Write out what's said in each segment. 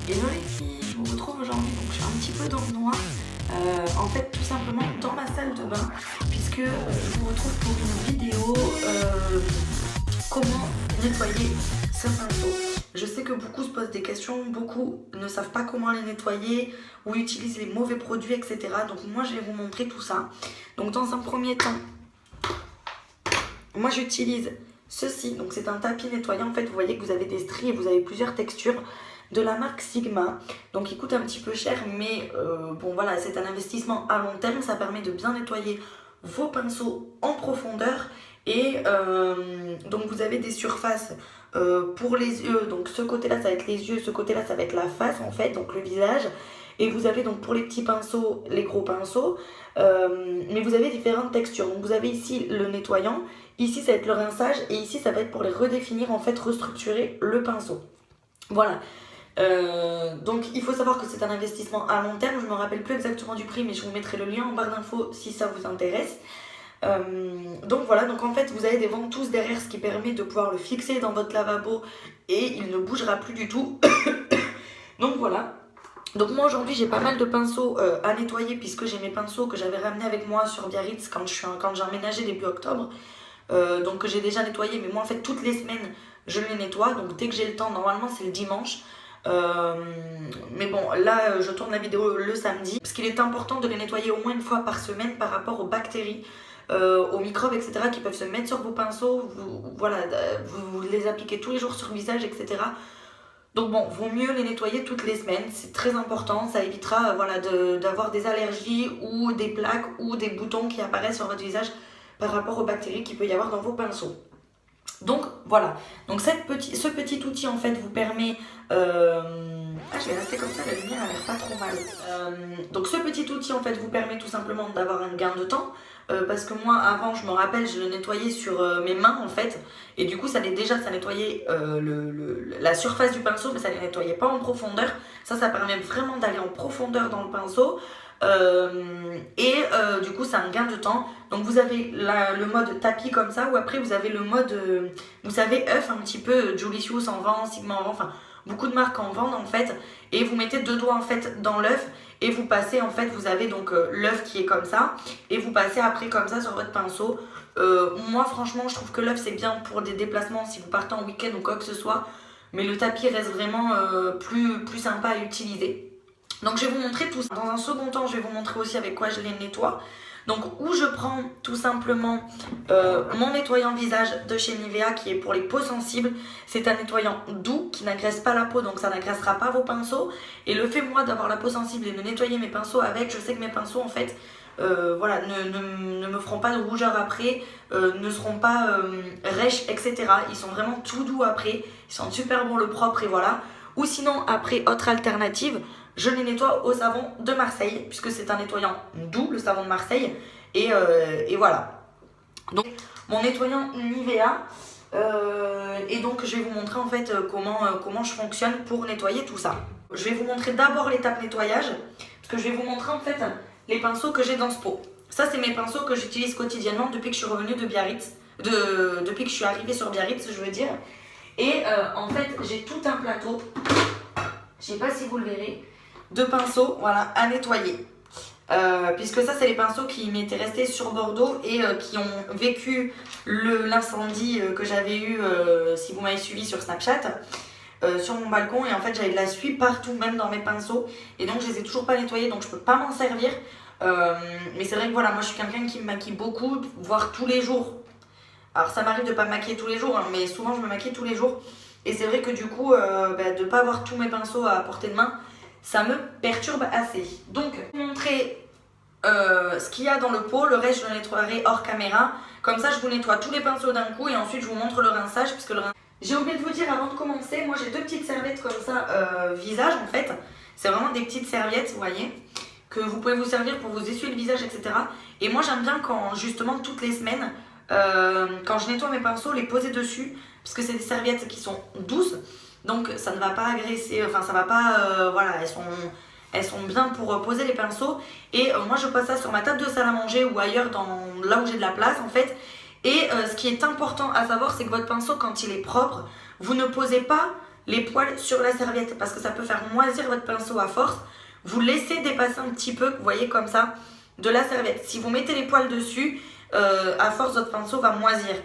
Hello les filles, je vous retrouve aujourd'hui, donc je suis un petit peu dans le noir, en fait tout simplement dans ma salle de bain, puisque je vous retrouve pour une vidéo comment nettoyer ce pinceau. Je sais que beaucoup se posent des questions, beaucoup ne savent pas comment les nettoyer ou utilisent les mauvais produits, etc. Donc moi je vais vous montrer tout ça. Donc dans un premier temps, moi j'utilise ceci, donc c'est un tapis nettoyant. En fait vous voyez que vous avez des stries et vous avez plusieurs textures, de la marque Sigma, donc il coûte un petit peu cher, mais bon voilà, c'est un investissement à long terme. Ça permet de bien nettoyer vos pinceaux en profondeur. Et donc vous avez des surfaces pour les yeux, donc ce côté là ça va être les yeux, ce côté là ça va être la face en fait, donc le visage. Et vous avez donc pour les petits pinceaux, les gros pinceaux, mais vous avez différentes textures. Donc vous avez ici le nettoyant, ici ça va être le rinçage, et ici ça va être pour les redéfinir, en fait restructurer le pinceau. Voilà. Donc il faut savoir que c'est un investissement à long terme. Je ne me rappelle plus exactement du prix, mais je vous mettrai le lien en barre d'infos si ça vous intéresse. Donc voilà, donc en fait vous avez des ventouses derrière, ce qui permet de pouvoir le fixer dans votre lavabo et il ne bougera plus du tout. Donc voilà. Donc moi aujourd'hui j'ai pas mal de pinceaux à nettoyer, puisque j'ai mes pinceaux que j'avais ramenés avec moi sur Biarritz quand j'ai emménagé début octobre. Donc que j'ai déjà nettoyé, mais moi en fait toutes les semaines je les nettoie, donc dès que j'ai le temps, normalement c'est le dimanche. Mais bon, là je tourne la vidéo le samedi, parce qu'il est important de les nettoyer au moins une fois par semaine par rapport aux bactéries, aux microbes, etc. qui peuvent se mettre sur vos pinceaux. Voilà, vous les appliquez tous les jours sur le visage, etc. Donc bon, vaut mieux les nettoyer toutes les semaines, c'est très important. Ça évitera voilà, d'avoir des allergies ou des plaques ou des boutons qui apparaissent sur votre visage par rapport aux bactéries qu'il peut y avoir dans vos pinceaux. Donc voilà, donc ce petit outil en fait vous permet... Ah, je vais rester comme ça, la lumière a l'air pas trop mal. Donc ce petit outil en fait vous permet tout simplement d'avoir un gain de temps. Parce que moi avant, je me rappelle, je le nettoyais sur mes mains en fait, et du coup ça nettoyait la surface du pinceau, mais ça ne les nettoyait pas en profondeur. Ça permet vraiment d'aller en profondeur dans le pinceau. Du coup c'est un gain de temps. Donc vous avez le mode tapis comme ça, ou après vous avez le mode vous savez, œuf un petit peu. Julicius en vend, Sigma en vend, enfin beaucoup de marques en vendent en fait. Et vous mettez deux doigts en fait dans l'œuf et vous passez en fait, vous avez donc l'œuf qui est comme ça, et vous passez après comme ça sur votre pinceau. Moi franchement je trouve que l'œuf c'est bien pour des déplacements si vous partez en week-end ou quoi que ce soit, mais le tapis reste vraiment plus sympa à utiliser. Donc je vais vous montrer tout ça. Dans un second temps, je vais vous montrer aussi avec quoi je les nettoie. Donc où je prends tout simplement mon nettoyant visage de chez Nivea, qui est pour les peaux sensibles. C'est un nettoyant doux qui n'agresse pas la peau, donc ça n'agressera pas vos pinceaux. Et le fait moi d'avoir la peau sensible et de nettoyer mes pinceaux avec, je sais que mes pinceaux en fait voilà, ne me feront pas de rougeur après, ne seront pas rêches, etc. Ils sont vraiment tout doux après, ils sont super bons le propre et voilà. Ou sinon après, autre alternative, je les nettoie au savon de Marseille, puisque c'est un nettoyant doux, le savon de Marseille. Et voilà. Donc mon nettoyant Nivea. Et donc je vais vous montrer en fait comment je fonctionne pour nettoyer tout ça. Je vais vous montrer d'abord l'étape nettoyage, parce que je vais vous montrer en fait les pinceaux que j'ai dans ce pot. Ça c'est mes pinceaux que j'utilise quotidiennement depuis que je suis revenue de Biarritz, depuis que je suis arrivée sur Biarritz je veux dire. Et en fait j'ai tout un plateau, je sais pas si vous le verrez, de pinceaux voilà, à nettoyer. Puisque ça c'est les pinceaux qui m'étaient restés sur Bordeaux et qui ont vécu l'incendie que j'avais eu si vous m'avez suivi sur Snapchat, sur mon balcon. Et en fait j'avais de la suie partout, même dans mes pinceaux, et donc je les ai toujours pas nettoyés, donc je peux pas m'en servir. Mais c'est vrai que voilà, moi je suis quelqu'un qui me maquille beaucoup, voire tous les jours. Alors ça m'arrive de pas me maquiller tous les jours, hein, mais souvent je me maquille tous les jours. Et c'est vrai que du coup de pas avoir tous mes pinceaux à portée de main, ça me perturbe assez. Donc je vais vous montrer ce qu'il y a dans le pot. Le reste je le nettoierai hors caméra. Comme ça je vous nettoie tous les pinceaux d'un coup, et ensuite je vous montre le rinçage, puisque j'ai oublié de vous dire avant de commencer, moi j'ai deux petites serviettes comme ça visage en fait. C'est vraiment des petites serviettes, vous voyez, que vous pouvez vous servir pour vous essuyer le visage, etc. Et moi j'aime bien quand justement toutes les semaines, quand je nettoie mes pinceaux, les poser dessus, parce que c'est des serviettes qui sont douces, donc ça ne va pas agresser, enfin ça va pas, voilà, elles sont bien pour poser les pinceaux. Et moi je pose ça sur ma table de salle à manger ou ailleurs, là où j'ai de la place en fait. Et ce qui est important à savoir, c'est que votre pinceau, quand il est propre, vous ne posez pas les poils sur la serviette parce que ça peut faire moisir votre pinceau à force. Vous laissez dépasser un petit peu, vous voyez comme ça, de la serviette. Si vous mettez les poils dessus, à force votre pinceau va moisir.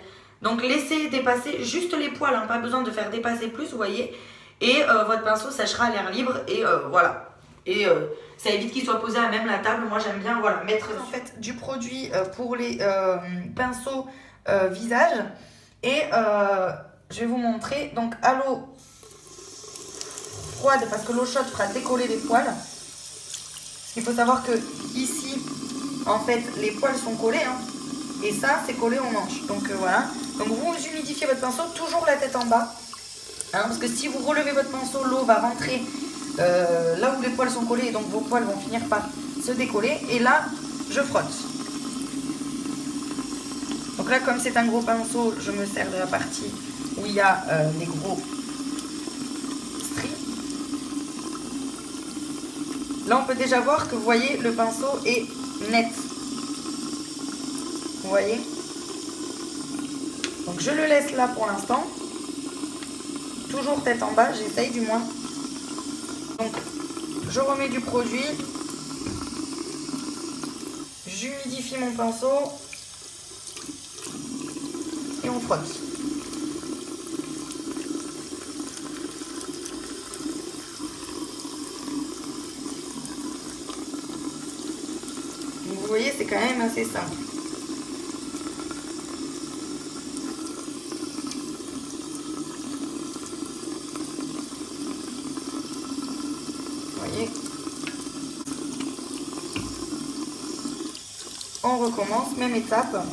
Donc laissez dépasser juste les poils, hein, pas besoin de faire dépasser plus, vous voyez. Et votre pinceau séchera à l'air libre et voilà. Et ça évite qu'il soit posé à même la table. Moi j'aime bien voilà, mettre en fait du produit pour les pinceaux visage. Et je vais vous montrer donc à l'eau froide parce que l'eau chaude fera décoller les poils. Il faut savoir que ici en fait les poils sont collés hein, et ça c'est collé aux manches. Donc voilà. Donc vous humidifiez votre pinceau toujours la tête en bas hein, parce que si vous relevez votre pinceau, l'eau va rentrer là où les poils sont collés et donc vos poils vont finir par se décoller. Et là je frotte. Donc là comme c'est un gros pinceau, je me sers de la partie où il y a les gros stries. Là on peut déjà voir que vous voyez le pinceau est net. Vous voyez? Donc je le laisse là pour l'instant. Toujours tête en bas, j'essaye du moins. Donc je remets du produit. J'humidifie mon pinceau. Et on frotte. Vous voyez, c'est quand même assez simple. Vous voyez. On recommence, même étape.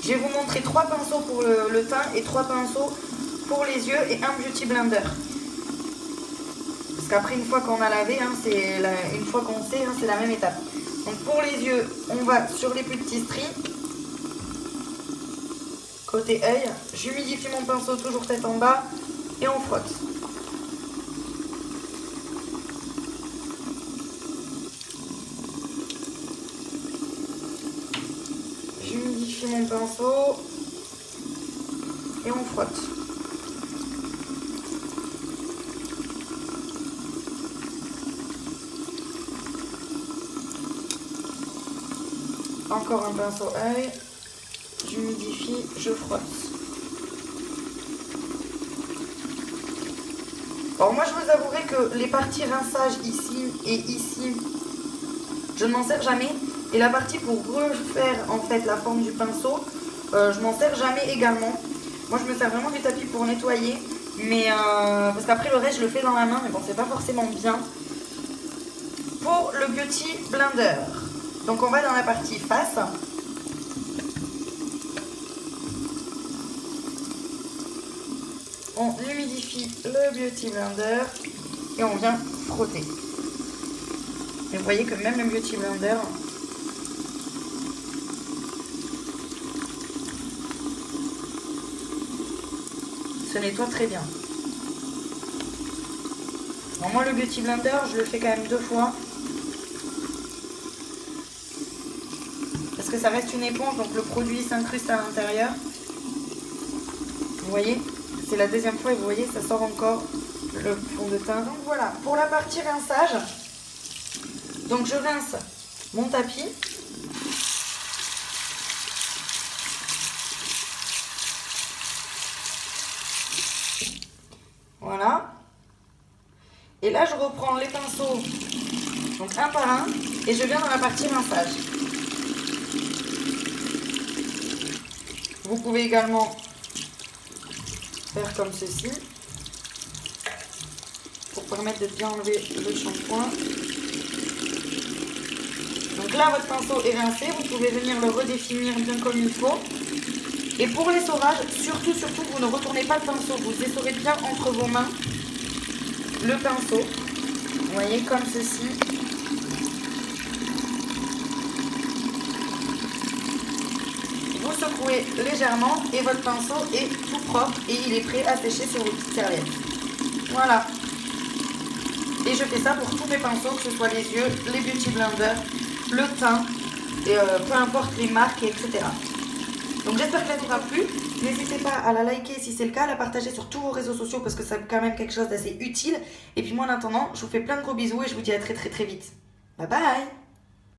Je vais vous montrer 3 pinceaux pour le teint et 3 pinceaux pour les yeux et un beauty blender. Parce qu'après, une fois qu'on a lavé, hein, une fois qu'on sait, hein, c'est la même étape. Donc pour les yeux, on va sur les plus petits stries. Côté œil, j'humidifie mon pinceau toujours tête en bas et on frotte. J'humidifie mon pinceau et on frotte. Encore un pinceau œil, j'humidifie, je frotte. Alors moi je vous avouerai que les parties rinçage ici et ici, je ne m'en sers jamais. Et la partie pour refaire en fait la forme du pinceau, je m'en sers jamais également. Moi je me sers vraiment du tapis pour nettoyer. Mais parce qu'après le reste je le fais dans la main, mais bon c'est pas forcément bien. Pour le Beauty Blender. Donc on va dans la partie face. On humidifie le Beauty Blender et on vient frotter. Et vous voyez que même le Beauty Blender se nettoie très bien. Bon, moi le Beauty Blender je le fais quand même 2 fois. Parce que ça reste une éponge, donc le produit s'incruste à l'intérieur. Vous voyez, c'est la deuxième fois et vous voyez, ça sort encore le fond de teint. Donc voilà, pour la partie rinçage, donc je rince mon tapis. Voilà. Et là, je reprends les pinceaux, donc un par un, et je viens dans la partie rinçage. Vous pouvez également faire comme ceci pour permettre de bien enlever le shampoing. Donc là votre pinceau est rincé, vous pouvez venir le redéfinir bien comme il faut. Et pour l'essorage, surtout vous ne retournez pas le pinceau, vous essorez bien entre vos mains le pinceau. Vous voyez comme ceci. Secouez légèrement et votre pinceau est tout propre et il est prêt à sécher sur vos petites serviettes. Voilà. Et je fais ça pour tous mes pinceaux, que ce soit les yeux, les Beauty Blender, le teint, et peu importe les marques, etc. Donc j'espère que ça vous aura plu. N'hésitez pas à la liker si c'est le cas, à la partager sur tous vos réseaux sociaux parce que c'est quand même quelque chose d'assez utile. Et puis moi en attendant, je vous fais plein de gros bisous et je vous dis à très très très vite. Bye bye.